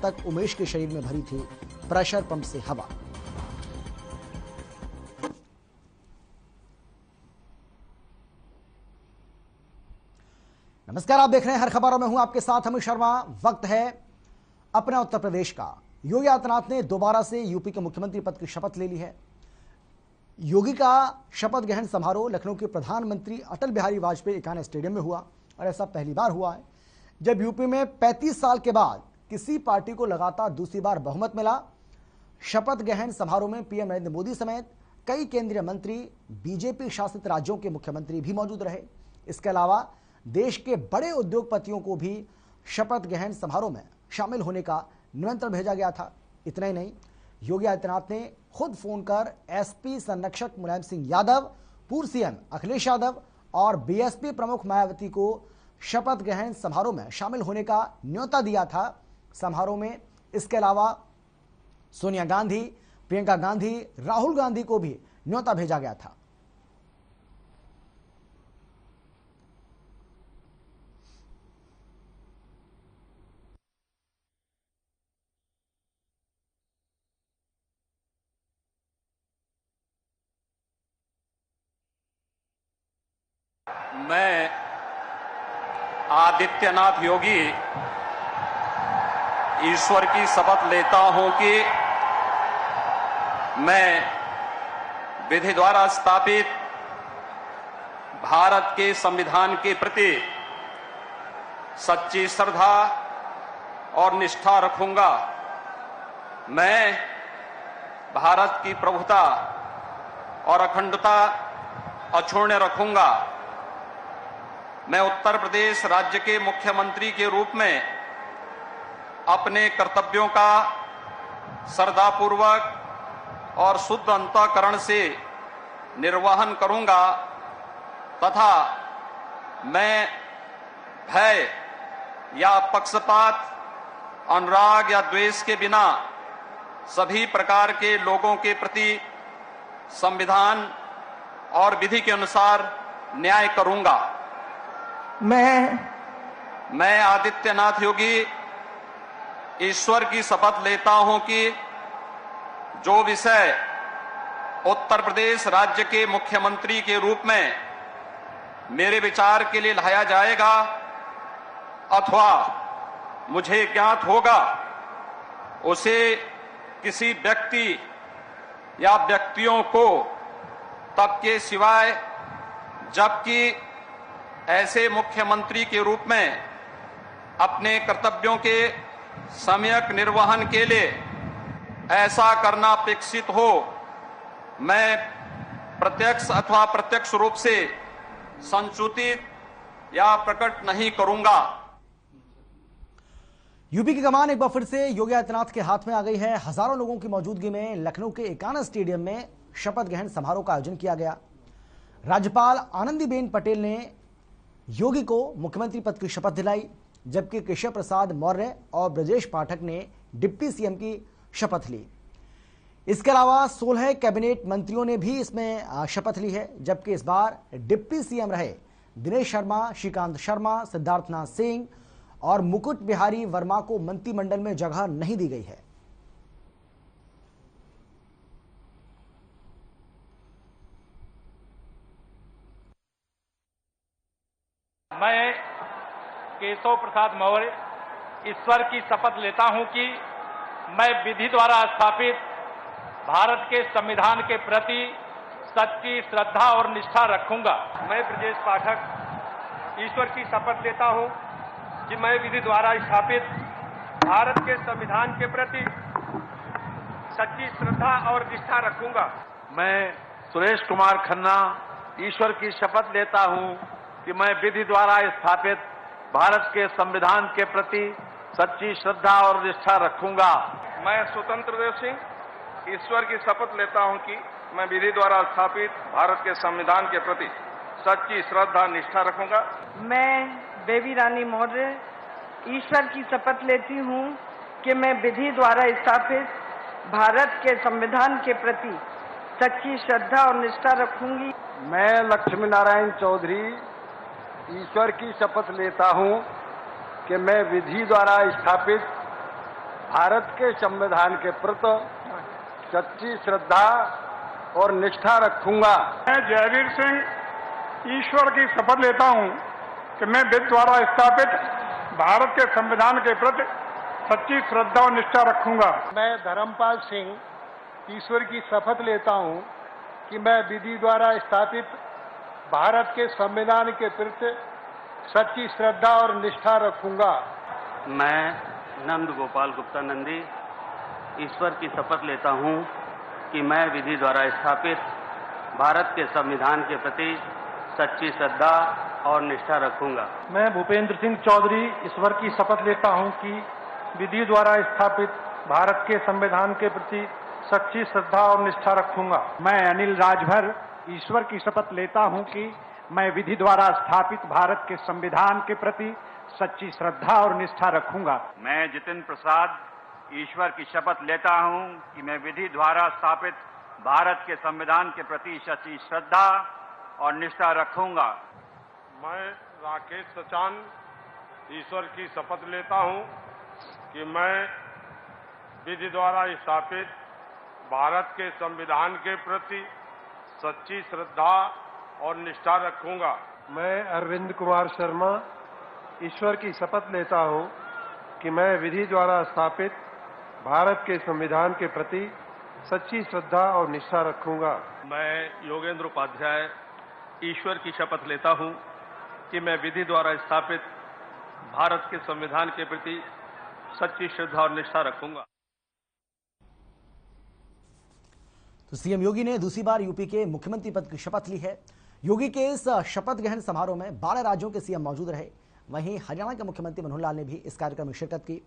तक उमेश के शरीर में भरी थी प्रेशर पंप से हवा। नमस्कार, आप देख रहे हैं हर खबर, में हूं आपके साथ अमित शर्मा। वक्त है अपना उत्तर प्रदेश का। योगी आदित्यनाथ ने दोबारा से यूपी के मुख्यमंत्री पद की शपथ ले ली है। योगी का शपथ ग्रहण समारोह लखनऊ के प्रधानमंत्री अटल बिहारी वाजपेयी एकाना स्टेडियम में हुआ और ऐसा पहली बार हुआ है जब यूपी में 35 साल के बाद किसी पार्टी को लगातार दूसरी बार बहुमत मिला। शपथ ग्रहण समारोह में पीएम नरेंद्र मोदी समेत कई केंद्रीय मंत्री, बीजेपी शासित राज्यों के मुख्यमंत्री भी मौजूद रहे। इसके अलावा देश के बड़े उद्योगपतियों को भी शपथ ग्रहण समारोह में शामिल होने का निमंत्रण भेजा गया था। इतना ही नहीं, योगी आदित्यनाथ ने खुद फोन कर एसपी संरक्षक मुलायम सिंह यादव, पूर्व सीएम अखिलेश यादव और बीएसपी प्रमुख मायावती को शपथ ग्रहण समारोह में शामिल होने का न्योता दिया था। समारोह में इसके अलावा सोनिया गांधी, प्रियंका गांधी, राहुल गांधी को भी न्योता भेजा गया था। मैं आदित्यनाथ योगी ईश्वर की शपथ लेता हूं कि मैं विधि द्वारा स्थापित भारत के संविधान के प्रति सच्ची श्रद्धा और निष्ठा रखूंगा। मैं भारत की प्रभुता और अखंडता अक्षुण्ण रखूंगा। मैं उत्तर प्रदेश राज्य के मुख्यमंत्री के रूप में अपने कर्तव्यों का श्रद्धापूर्वक और शुद्ध अंतःकरण से निर्वहन करूंगा तथा मैं भय या पक्षपात, अनुराग या द्वेष के बिना सभी प्रकार के लोगों के प्रति संविधान और विधि के अनुसार न्याय करूंगा। मैं आदित्यनाथ योगी ईश्वर की शपथ लेता हूं कि जो विषय उत्तर प्रदेश राज्य के मुख्यमंत्री के रूप में मेरे विचार के लिए लाया जाएगा अथवा मुझे ज्ञात होगा, उसे किसी व्यक्ति या व्यक्तियों को तब के सिवाय जबकि ऐसे मुख्यमंत्री के रूप में अपने कर्तव्यों के सम्यक निर्वहन के लिए ऐसा करना अपेक्षित हो, मैं प्रत्यक्ष अथवा अप्रत्यक्ष रूप से संसूचित या प्रकट नहीं करूंगा। यूपी की कमान एक बार फिर से योगी आदित्यनाथ के हाथ में आ गई है। हजारों लोगों की मौजूदगी में लखनऊ के एकाना स्टेडियम में शपथ ग्रहण समारोह का आयोजन किया गया। राज्यपाल आनंदीबेन पटेल ने योगी को मुख्यमंत्री पद की शपथ दिलाई, जबकि केशव प्रसाद मौर्य और ब्रजेश पाठक ने डिप्टी सीएम की शपथ ली। इसके अलावा 16 कैबिनेट मंत्रियों ने भी इसमें शपथ ली है, जबकि इस बार डिप्टी सीएम रहे दिनेश शर्मा, श्रीकांत शर्मा, सिद्धार्थनाथ सिंह और मुकुट बिहारी वर्मा को मंत्रिमंडल में जगह नहीं दी गई है। मैं केशव प्रसाद मौर्य ईश्वर की शपथ लेता हूं कि मैं विधि द्वारा स्थापित भारत के संविधान के प्रति सच्ची श्रद्धा और निष्ठा रखूंगा। मैं ब्रजेश पाठक ईश्वर की शपथ लेता हूं कि मैं विधि द्वारा स्थापित भारत के संविधान के प्रति सच्ची श्रद्धा और निष्ठा रखूंगा। मैं सुरेश कुमार खन्ना ईश्वर की शपथ लेता हूं कि मैं विधि द्वारा स्थापित भारत के संविधान के प्रति सच्ची श्रद्धा और निष्ठा रखूंगा। मैं स्वतंत्र देव सिंह ईश्वर की शपथ लेता हूं कि मैं विधि द्वारा स्थापित भारत के संविधान के प्रति सच्ची श्रद्धा निष्ठा रखूंगा। मैं बेबी रानी मौर्य ईश्वर की शपथ लेती हूं कि मैं विधि द्वारा स्थापित भारत के संविधान के प्रति सच्ची श्रद्धा और निष्ठा रखूंगी। मैं लक्ष्मी नारायण चौधरी ईश्वर की शपथ लेता हूं कि मैं विधि द्वारा स्थापित भारत के संविधान के प्रति सच्ची श्रद्धा और निष्ठा रखूंगा। मैं जयवीर सिंह ईश्वर की शपथ लेता हूं कि मैं विधि द्वारा स्थापित भारत के संविधान के प्रति सच्ची श्रद्धा और निष्ठा रखूंगा। मैं धर्मपाल सिंह ईश्वर की शपथ लेता हूं कि मैं विधि द्वारा स्थापित भारत के संविधान के प्रति सच्ची श्रद्धा और निष्ठा रखूंगा। मैं नंद गोपाल गुप्ता नंदी ईश्वर की शपथ लेता हूं कि मैं विधि द्वारा स्थापित भारत के संविधान के प्रति सच्ची श्रद्धा और निष्ठा रखूंगा। मैं भूपेंद्र सिंह चौधरी ईश्वर की शपथ लेता हूं कि विधि द्वारा स्थापित भारत के संविधान के प्रति सच्ची श्रद्धा और निष्ठा रखूंगा। मैं अनिल राजभर ईश्वर की शपथ लेता हूं कि मैं विधि द्वारा स्थापित भारत के संविधान के प्रति सच्ची श्रद्धा और निष्ठा रखूंगा। मैं जितेंद्र प्रसाद ईश्वर की शपथ लेता हूं कि मैं विधि द्वारा स्थापित भारत के संविधान के प्रति सच्ची श्रद्धा और निष्ठा रखूंगा। मैं राकेश सचान ईश्वर की शपथ लेता हूं कि मैं विधि द्वारा स्थापित भारत के संविधान के प्रति सच्ची श्रद्धा और निष्ठा रखूंगा। मैं अरविंद कुमार शर्मा ईश्वर की शपथ लेता हूं कि मैं विधि द्वारा स्थापित भारत के संविधान के प्रति सच्ची श्रद्धा और निष्ठा रखूंगा। मैं योगेंद्र उपाध्याय ईश्वर की शपथ लेता हूं कि मैं विधि द्वारा स्थापित भारत के संविधान के प्रति सच्ची श्रद्धा और निष्ठा रखूंगा। तो सीएम योगी ने दूसरी बार यूपी के मुख्यमंत्री पद की शपथ ली है। योगी के इस शपथ ग्रहण समारोह में 12 राज्यों के सीएम मौजूद रहे। वहीं हरियाणा के मुख्यमंत्री मनोहर लाल ने भी इस कार्यक्रम में शिरकत की।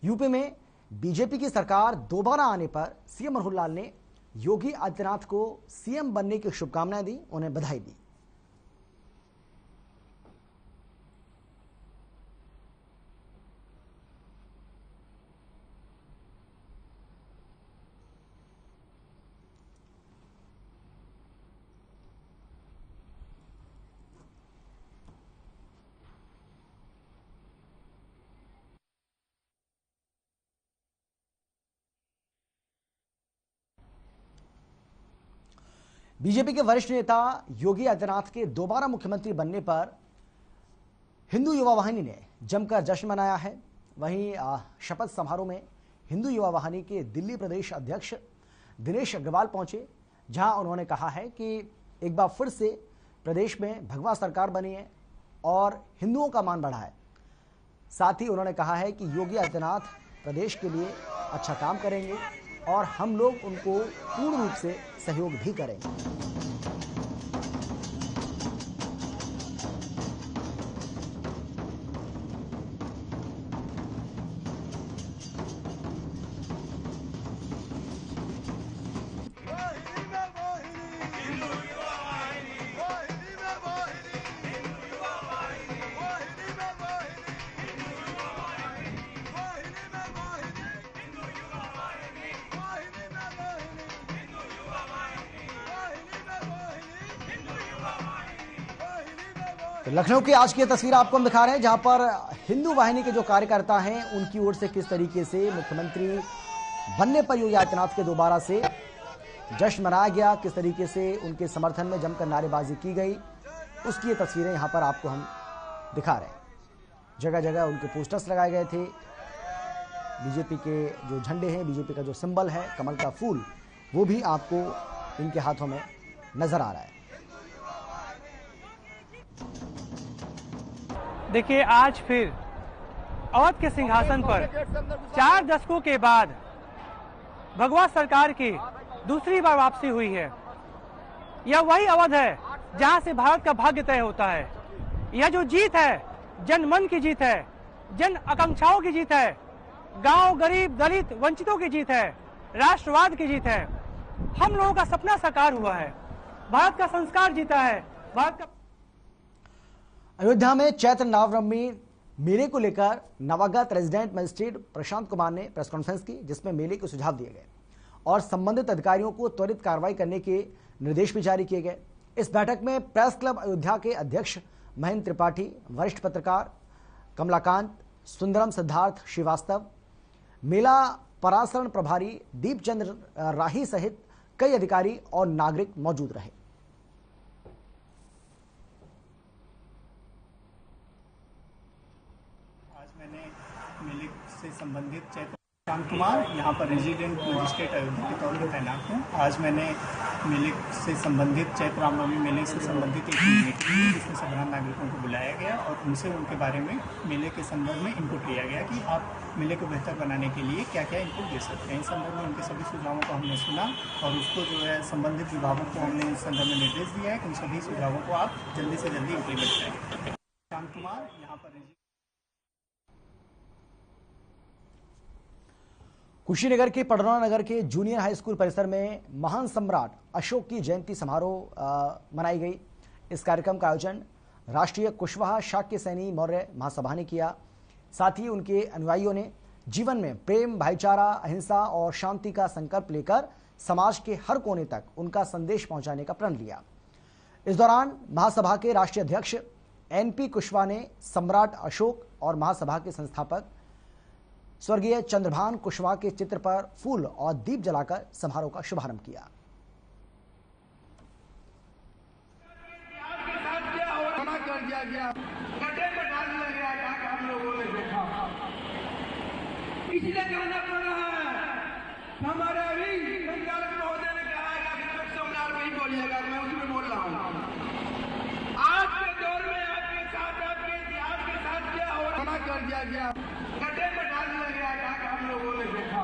यूपी में बीजेपी की सरकार दोबारा आने पर सीएम मनोहर लाल ने योगी आदित्यनाथ को सीएम बनने की शुभकामनाएं दी, उन्हें बधाई दी। बीजेपी के वरिष्ठ नेता योगी आदित्यनाथ के दोबारा मुख्यमंत्री बनने पर हिंदू युवा वाहिनी ने जमकर जश्न मनाया है। वहीं शपथ समारोह में हिंदू युवा वाहिनी के दिल्ली प्रदेश अध्यक्ष दिनेश अग्रवाल पहुंचे, जहां उन्होंने कहा है कि एक बार फिर से प्रदेश में भगवा सरकार बनी है और हिंदुओं का मान बढ़ा है। साथ ही उन्होंने कहा है कि योगी आदित्यनाथ प्रदेश के लिए अच्छा काम करेंगे और हम लोग उनको पूर्ण रूप से सहयोग भी करेंगे। तो लखनऊ की आज की तस्वीर आपको हम दिखा रहे हैं, जहां पर हिंदू वाहिनी के जो कार्यकर्ता हैं उनकी ओर से किस तरीके से मुख्यमंत्री बनने पर योगी आदित्यनाथ के दोबारा से जश्न मनाया गया, किस तरीके से उनके समर्थन में जमकर नारेबाजी की गई, उसकी ये तस्वीरें यहां पर आपको हम दिखा रहे हैं। जगह जगह उनके पोस्टर्स लगाए गए थे। बीजेपी के जो झंडे हैं, बीजेपी का जो सिंबल है कमल का फूल, वो भी आपको इनके हाथों में नजर आ रहा है। देखिए, आज फिर अवध के सिंहासन पर 4 दशकों के बाद भगवा सरकार की दूसरी बार वापसी हुई है। यह वही अवध है जहां से भारत का भाग्य तय होता है। यह जो जीत है जनमन की जीत है, जन आकांक्षाओं की जीत है, गांव, गरीब, दलित, वंचितों की जीत है, राष्ट्रवाद की जीत है। हम लोगों का सपना साकार हुआ है, भारत का संस्कार जीता है, भारत का। अयोध्या में चैत्र नवरात्रि मेले को लेकर नवागत रेजिडेंट मजिस्ट्रेट प्रशांत कुमार ने प्रेस कॉन्फ्रेंस की, जिसमें मेले के सुझाव दिए गए और संबंधित अधिकारियों को त्वरित कार्रवाई करने के निर्देश भी जारी किए गए। इस बैठक में प्रेस क्लब अयोध्या के अध्यक्ष महेंद्र त्रिपाठी, वरिष्ठ पत्रकार कमलाकांत, सुंदरम सिद्धार्थ श्रीवास्तव, मेला परासरण प्रभारी दीपचंद्र राही सहित कई अधिकारी और नागरिक मौजूद रहे। आज मैंने मेले से संबंधित शांत कुमार यहाँ पर रेजिडेंट मजिस्ट्रेट अयोध्या के तौर पर तैनात हूँ। आज मैंने मेले से संबंधित चैत्र रामनवमी मेले से संबंधित एक मीटिंग हुई जिसमें साधारण नागरिकों को बुलाया गया और उनसे उनके बारे में मेले के संदर्भ में इनपुट लिया गया कि आप मेले को बेहतर बनाने के लिए क्या क्या इनपुट दे सकते हैं। इस संदर्भ में उनके सभी सुझावों को हमने सुना और उसको जो है संबंधित विभागों को हमने इस संदर्भ में निर्देश दिया है कि उन सभी सुझावों को आप जल्दी से जल्दी इम्प्लीमेंट करें। शांत कुमार यहाँ पर कुशीनगर के पडरौना नगर के जूनियर हाई स्कूल परिसर में महान सम्राट अशोक की जयंती समारोह मनाई गई। इस कार्यक्रम का आयोजन राष्ट्रीय कुशवाहा शाक्य सैनी मौर्य महासभा ने किया। साथ ही उनके अनुयायियों ने जीवन में प्रेम, भाईचारा, अहिंसा और शांति का संकल्प लेकर समाज के हर कोने तक उनका संदेश पहुंचाने का प्रण लिया। इस दौरान महासभा के राष्ट्रीय अध्यक्ष NP कुशवाहा ने सम्राट अशोक और महासभा के संस्थापक स्वर्गीय चंद्रभान कुशवाहा के चित्र पर फूल और दीप जलाकर समारोह का शुभारंभ किया। इसलिए कहना पड़ रहा है हमारे अभी संचालक महोदय ने कहा है कि सम्राट नहीं बोलिएगा, मैं उसमें बोल रहा हूँ। आज के दौर में आपके साथ आपके इतिहास के साथ क्या हो रहा कर दिया गया, गड्ढे में डाल दिया गया कि हम लोगों ने देखा।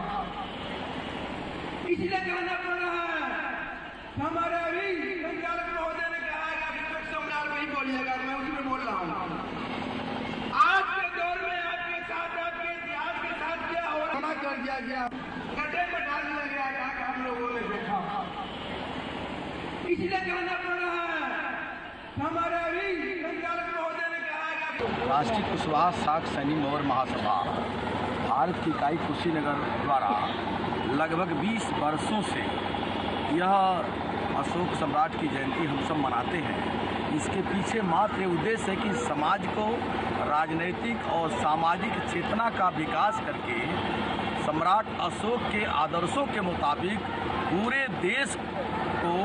इसलिए कहना पड़ रहा है हमारे अभी संचालक महोदय ने कहा है कि सम्राट नहीं बोलिएगा, मैं उसमें बोल रहा हूँ। आज के दौर में आपके साथ आपके इतिहास के साथ क्या हो रहा कर दिया गया, गड्ढे में डाल दिया गया कि हम लोगों ने देखा। इसलिए कहना पड़ रहा है हमारे अभी संचालक महोदय ने कहा कि राष्ट्रीय कुशवाहा शाक्य सैनी मौर्य महासभा भारत की इकाई कुशीनगर द्वारा लगभग 20 वर्षों से यह अशोक सम्राट की जयंती हम सब मनाते हैं। इसके पीछे मात्र उद्देश्य है कि समाज को राजनीतिक और सामाजिक चेतना का विकास करके सम्राट अशोक के आदर्शों के मुताबिक पूरे देश को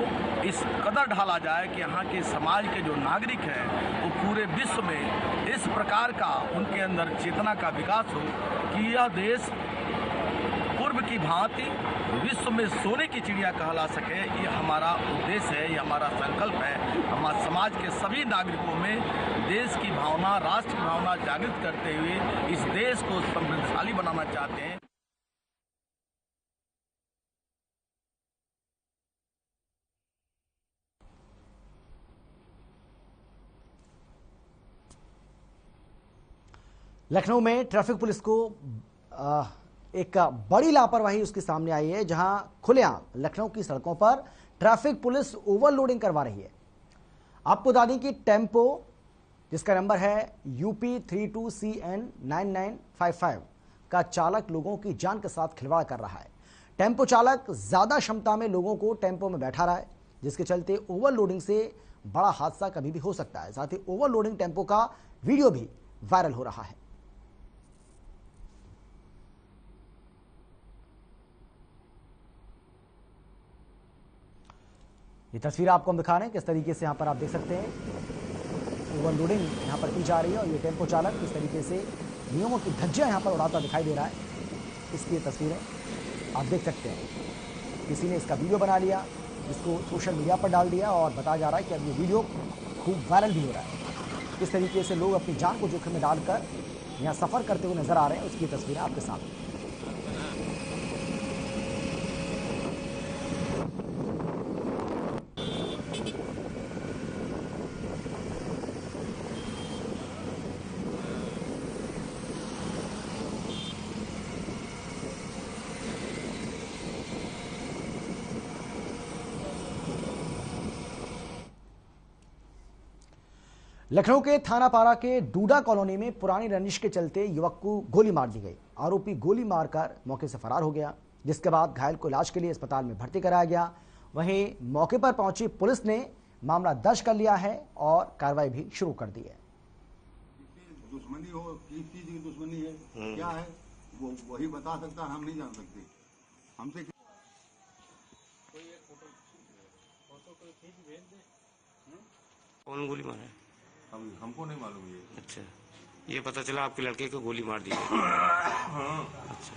इस कदर ढाला जाए कि यहाँ के समाज के जो नागरिक हैं वो पूरे विश्व में इस प्रकार का उनके अंदर चेतना का विकास हो कि यह देश पूर्व की भांति विश्व में सोने की चिड़िया कहला सके। ये हमारा उद्देश्य है, ये हमारा संकल्प है। हमारे समाज के सभी नागरिकों में देश की भावना, राष्ट्र की भावना जागृत करते हुए इस देश को समृद्धशाली बनाना चाहते हैं। लखनऊ में ट्रैफिक पुलिस को एक बड़ी लापरवाही उसके सामने आई है, जहां खुलेआम लखनऊ की सड़कों पर ट्रैफिक पुलिस ओवरलोडिंग करवा रही है। आपको बता दें कि टेम्पो जिसका नंबर है UP 32CN 9955 का चालक लोगों की जान के साथ खिलवाड़ कर रहा है। टेम्पो चालक ज्यादा क्षमता में लोगों को टेम्पो में बैठा रहा है, जिसके चलते ओवरलोडिंग से बड़ा हादसा कभी भी हो सकता है। साथ ही ओवरलोडिंग टेम्पो का वीडियो भी वायरल हो रहा है। ये तस्वीर आपको हम दिखा रहे हैं किस तरीके से यहाँ पर आप देख सकते हैं ओवरलोडिंग यहाँ पर की जा रही है और ये टेम्पो चालक किस तरीके से नियमों की धज्जियाँ यहाँ पर उड़ाता दिखाई दे रहा है। इसकी ये तस्वीरें आप देख सकते हैं। किसी ने इसका वीडियो बना लिया, इसको सोशल मीडिया पर डाल दिया और बताया जा रहा है कि अब ये वीडियो खूब वायरल भी हो रहा है। किस तरीके से लोग अपनी जान को जोखिम में डालकर यहाँ सफ़र करते हुए नजर आ रहे हैं, उसकी तस्वीरें आपके सामने। लखनऊ के थानापारा के डूडा कॉलोनी में पुरानी रंजिश के चलते युवक को गोली मार दी गई। आरोपी गोली मारकर मौके से फरार हो गया, जिसके बाद घायल को इलाज के लिए अस्पताल में भर्ती कराया गया। वहीं मौके पर पहुंची पुलिस ने मामला दर्ज कर लिया है और कार्रवाई भी शुरू कर दी है। दुश्मनी हो, किस चीज की दुश्मनी है, क्या है वो वही बता सकता है, हम नहीं जान सकते। हमसे कौन गोली मारा है? हमको नहीं मालूम ये। अच्छा, ये पता चला आपके लड़के को गोली मार दी है। अच्छा,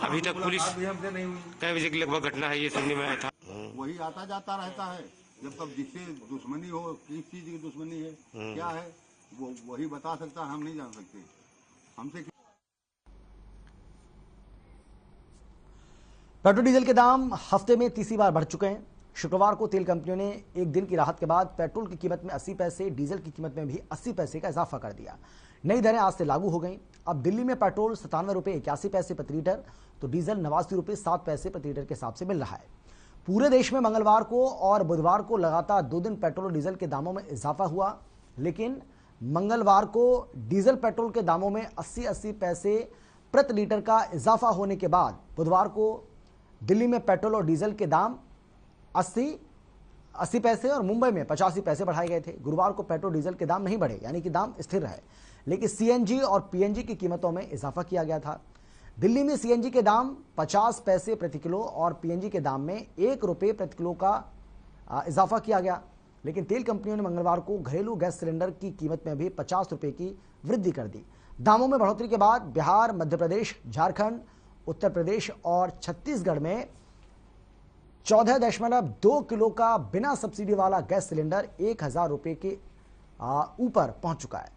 अभी तक पुलिस हमसे नहीं हुई। कई बजे की लगभग घटना है ये सुनने में आया था? वही आता जाता रहता है, जब तक जिससे दुश्मनी हो, किस चीज की दुश्मनी है, क्या है, वो वही बता सकता है, हम नहीं जान सकते। हमसे पेट्रोल डीजल के दाम हफ्ते में तीसरी बार बढ़ चुके हैं। शुक्रवार को तेल कंपनियों ने एक दिन की राहत के बाद पेट्रोल की कीमत में 80 पैसे, डीजल की कीमत में भी 80 पैसे का इजाफा कर दिया। नई दरें आज से लागू हो गई। अब दिल्ली में पेट्रोल 97 रुपये 81 पैसे प्रति लीटर, तो डीजल 89 रुपये 7 पैसे प्रति लीटर के हिसाब से मिल रहा है। पूरे देश में मंगलवार को और बुधवार को लगातार 2 दिन पेट्रोल और डीजल के दामों में इजाफा हुआ, लेकिन मंगलवार को डीजल पेट्रोल के दामों में 80-80 पैसे प्रति लीटर का इजाफा होने के बाद बुधवार को दिल्ली में पेट्रोल और डीजल के दाम 80 पैसे और मुंबई में 85 पैसे बढ़ाए गए थे। गुरुवार को पेट्रोल डीजल के दाम नहीं बढ़े, यानी कि दाम स्थिर रहे, लेकिन सीएनजी और पीएनजी की कीमतों में इजाफा किया गया था। दिल्ली में सीएनजी के दाम 50 पैसे प्रति किलो और पीएनजी के दाम में 1 रुपये प्रति किलो का इजाफा किया गया। लेकिन तेल कंपनियों ने मंगलवार को घरेलू गैस सिलेंडर की कीमत में भी 50 रुपये की वृद्धि कर दी। दामों में बढ़ोतरी के बाद बिहार, मध्य प्रदेश, झारखंड, उत्तर प्रदेश और छत्तीसगढ़ में 14.2 किलो का बिना सब्सिडी वाला गैस सिलेंडर 1000 रुपये के ऊपर पहुंच चुका है।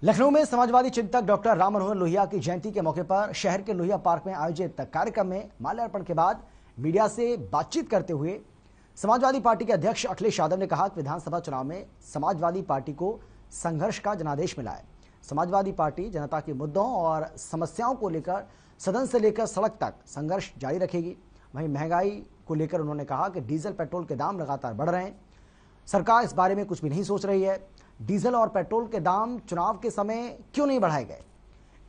लखनऊ में समाजवादी चिंतक डॉक्टर राम मनोहर लोहिया की जयंती के मौके पर शहर के लोहिया पार्क में आयोजित कार्यक्रम में माल्यार्पण के बाद मीडिया से बातचीत करते हुए समाजवादी पार्टी के अध्यक्ष अखिलेश यादव ने कहा कि विधानसभा चुनाव में समाजवादी पार्टी को संघर्ष का जनादेश मिला है। समाजवादी पार्टी जनता के मुद्दों और समस्याओं को लेकर सदन से लेकर सड़क तक संघर्ष जारी रखेगी। वहीं महंगाई को लेकर उन्होंने कहा कि डीजल पेट्रोल के दाम लगातार बढ़ रहे हैं, सरकार इस बारे में कुछ भी नहीं सोच रही है। डीजल और पेट्रोल के दाम चुनाव के समय क्यों नहीं बढ़ाए गए।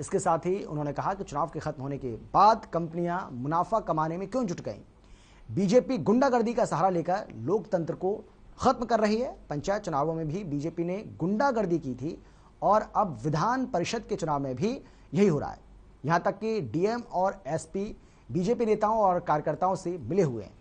इसके साथ ही उन्होंने कहा कि चुनाव के खत्म होने के बाद कंपनियां मुनाफा कमाने में क्यों जुट गईं। बीजेपी गुंडागर्दी का सहारा लेकर लोकतंत्र को खत्म कर रही है। पंचायत चुनावों में भी बीजेपी ने गुंडागर्दी की थी और अब विधान परिषद के चुनाव में भी यही हो रहा है। यहां तक कि डीएम और एसपी बीजेपी नेताओं और कार्यकर्ताओं से मिले हुए हैं।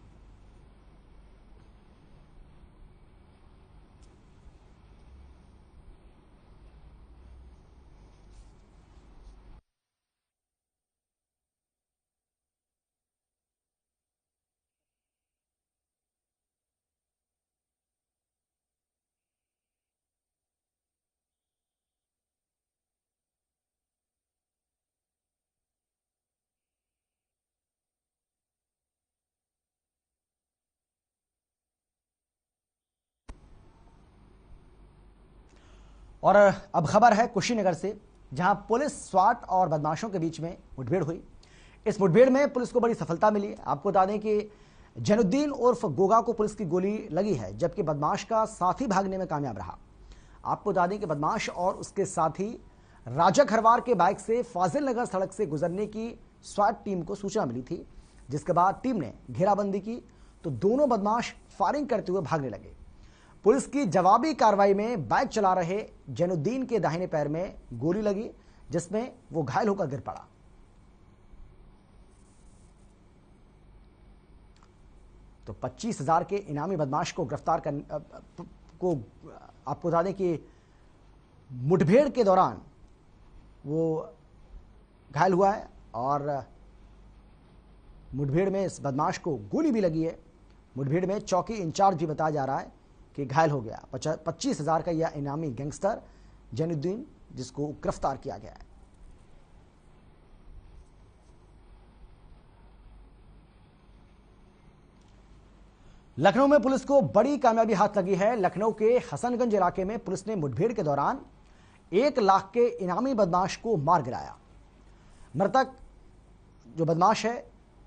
और अब खबर है कुशीनगर से, जहां पुलिस, स्वाट और बदमाशों के बीच में मुठभेड़ हुई। इस मुठभेड़ में पुलिस को बड़ी सफलता मिली। आपको बता दें कि जैनुद्दीन उर्फ गोगा को पुलिस की गोली लगी है, जबकि बदमाश का साथी भागने में कामयाब रहा। आपको बता दें कि बदमाश और उसके साथी राजा खरवार के बाइक से फाजिल नगर सड़क से गुजरने की स्वाट टीम को सूचना मिली थी, जिसके बाद टीम ने घेराबंदी की तो दोनों बदमाश फायरिंग करते हुए भागने लगे। पुलिस की जवाबी कार्रवाई में बाइक चला रहे जैनुद्दीन के दाहिने पैर में गोली लगी, जिसमें वो घायल होकर गिर पड़ा। तो 25,000 के इनामी बदमाश को गिरफ्तार को आपको बता दें कि मुठभेड़ के दौरान वो घायल हुआ है और मुठभेड़ में इस बदमाश को गोली भी लगी है। मुठभेड़ में चौकी इंचार्ज भी बताया जा रहा है कि घायल हो गया। 25,000 का यह इनामी गैंगस्टर जैनुद्दीन, जिसको गिरफ्तार किया गया है। लखनऊ में पुलिस को बड़ी कामयाबी हाथ लगी है। लखनऊ के हसनगंज इलाके में पुलिस ने मुठभेड़ के दौरान 1 लाख के इनामी बदमाश को मार गिराया। मृतक जो बदमाश है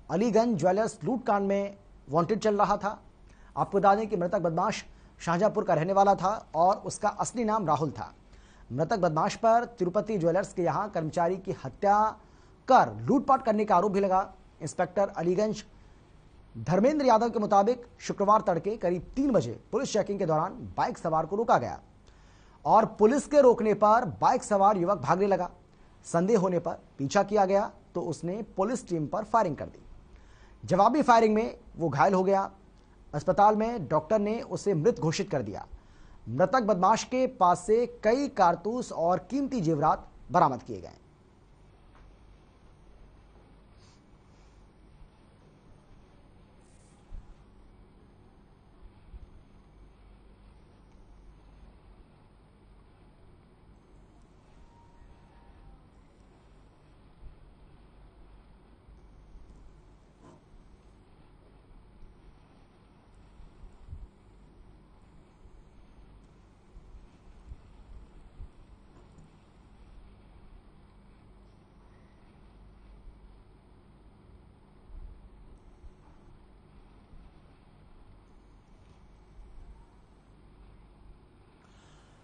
अलीगंज ज्वेलर्स लूटकांड में वांटेड चल रहा था। आपको बता दें कि मृतक बदमाश शाहजहांपुर का रहने वाला था और उसका असली नाम राहुल था। मृतक बदमाश पर तिरुपति ज्वेलर्स के यहां कर्मचारी की हत्या कर लूटपाट करने का आरोप भी लगा। इंस्पेक्टर अलीगंज धर्मेंद्र यादव के मुताबिक शुक्रवार तड़के करीब 3 बजे पुलिस चेकिंग के दौरान बाइक सवार को रोका गया और पुलिस के रोकने पर बाइक सवार युवक भागने लगा। संदेह होने पर पीछा किया गया तो उसने पुलिस टीम पर फायरिंग कर दी। जवाबी फायरिंग में वो घायल हो गया। अस्पताल में डॉक्टर ने उसे मृत घोषित कर दिया। मृतक बदमाश के पास से कई कारतूस और कीमती जेवरात बरामद किए गए।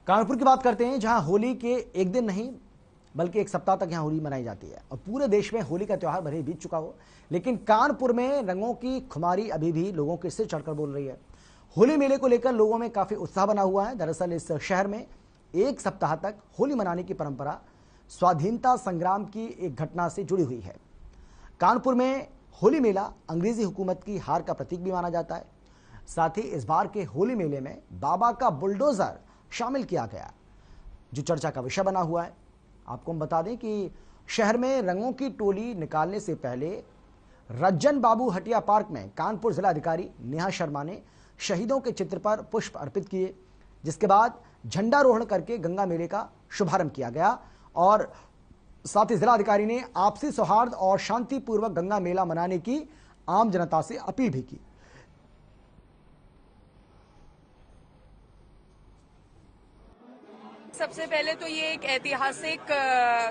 कानपुर की बात करते हैं, जहां होली के एक दिन नहीं बल्कि एक सप्ताह तक यहां होली मनाई जाती है और पूरे देश में होली का त्यौहार भले ही बीत चुका हो, लेकिन कानपुर में रंगों की खुमारी अभी भी लोगों के सिर चढ़कर बोल रही है। होली मेले को लेकर लोगों में काफी उत्साह बना हुआ है। दरअसल इस शहर में एक सप्ताह तक होली मनाने की परंपरा स्वाधीनता संग्राम की एक घटना से जुड़ी हुई है। कानपुर में होली मेला अंग्रेजी हुकूमत की हार का प्रतीक भी माना जाता है। साथ ही इस बार के होली मेले में बाबा का बुलडोजर शामिल किया गया, जो चर्चा का विषय बना हुआ है। आपको हम बता दें कि शहर में रंगों की टोली निकालने से पहले रज्जन बाबू हटिया पार्क में कानपुर जिलाधिकारी नेहा शर्मा ने शहीदों के चित्र पर पुष्प अर्पित किए, जिसके बाद झंडारोहण करके गंगा मेले का शुभारंभ किया गया और साथ ही जिलाधिकारी ने आपसी सौहार्द और शांतिपूर्वक गंगा मेला मनाने की आम जनता से अपील भी की। सबसे पहले तो ये एक ऐतिहासिक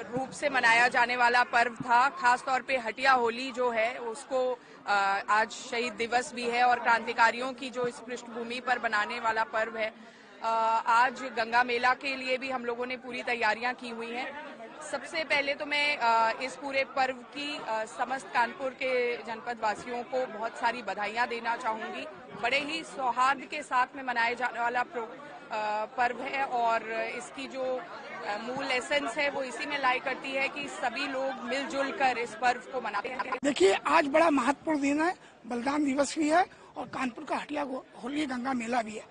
रूप से मनाया जाने वाला पर्व था। खास तौर पे हटिया होली जो है उसको आज शहीद दिवस भी है और क्रांतिकारियों की जो इस पृष्ठभूमि पर बनाने वाला पर्व है। आज गंगा मेला के लिए भी हम लोगों ने पूरी तैयारियां की हुई हैं। सबसे पहले तो मैं इस पूरे पर्व की समस्त कानपुर के जनपद वासियों को बहुत सारी बधाइयां देना चाहूंगी। बड़े ही सौहार्द के साथ में मनाए जाने वाला पर्व है और इसकी जो मूल एसेंस है वो इसी में लाई करती है कि सभी लोग मिलजुल कर इस पर्व को मनाते हैं। देखिए, आज बड़ा महत्वपूर्ण दिन है, बलिदान दिवस भी है और कानपुर का हटिया होली गंगा मेला भी है।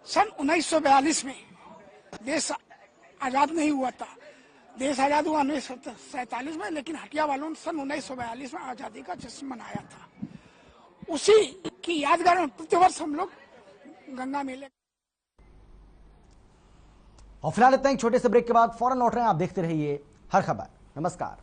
सन 1942 में देश आजाद नहीं हुआ था। देश आजाद हुआ 1947 में, लेकिन हटिया वालों ने सन 1942 में आजादी का जश्न मनाया था। उसी की यादगार में प्रतिवर्ष हम लोग गंगा मेले। और फिलहाल इतना ही, छोटे से ब्रेक के बाद फौरन लौट रहे हैं। आप देखते रहिए हर खबर। नमस्कार।